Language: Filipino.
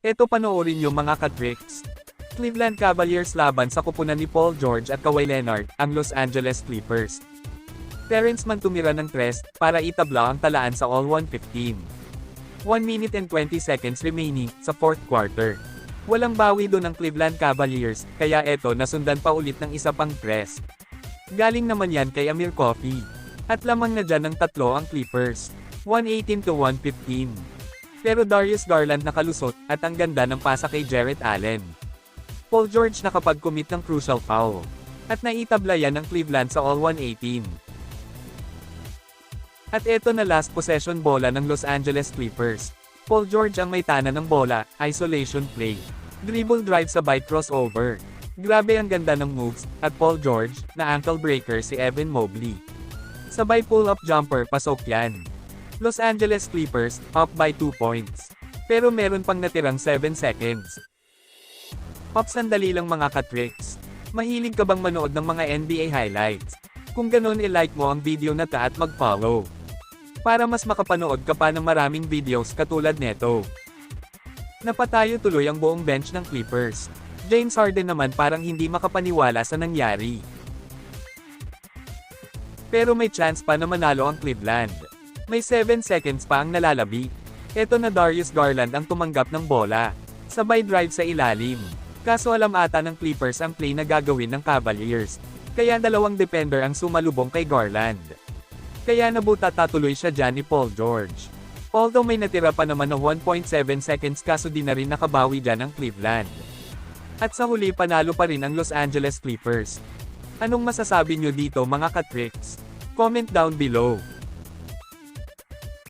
Eto panoorin nyo mga ka-tricks. Cleveland Cavaliers laban sa kupunan ni Paul George at Kawhi Leonard, ang Los Angeles Clippers. Terrence Mann tumira ng 3 para itabla ang talaan sa all-115. 1 minute and 20 seconds remaining sa fourth quarter. Walang bawi doon ang Cleveland Cavaliers, kaya eto nasundan pa ulit ng isa pang press. Galing naman yan kay Amir Coffey. At lamang na dyan ng 3 ang Clippers. 118 to 115. Pero Darius Garland nakalusot, at ang ganda ng pasa kay Jarrett Allen. Paul George nakapag-commit ng crucial foul. At naitabla yan ng Cleveland sa all-118. At eto na last possession bola ng Los Angeles Clippers. Paul George ang may tanan ng bola, isolation play. Dribble drive sabay crossover. Grabe ang ganda ng moves, at Paul George, na ankle breaker si Evan Mobley. Sabay pull-up jumper pasok yan. Los Angeles Clippers, up by 2 points. Pero meron pang natirang 7 seconds. Sandali lang mga ka-tricks. Mahilig ka bang manood ng mga NBA highlights? Kung ganon i-like mo ang video na ta at mag-follow. Para mas makapanood ka pa ng maraming videos katulad neto. Napatayo tuloy ang buong bench ng Clippers. James Harden naman parang hindi makapaniwala sa nangyari. Pero may chance pa na manalo ang Cleveland. May 7 seconds pa ang nalalabi. Eto na Darius Garland ang tumanggap ng bola. Sabay drive sa ilalim. Kaso alam ata ng Clippers ang play na gagawin ng Cavaliers. Kaya dalawang defender ang sumalubong kay Garland. Kaya nabutata tuloy siya dyan ni Paul George. Although may natira pa naman ng 1.7 seconds kaso di na rin nakabawi dyan ang Cleveland. At sa huli panalo pa rin ang Los Angeles Clippers. Anong masasabi nyo dito mga ka-tricks? Comment down below.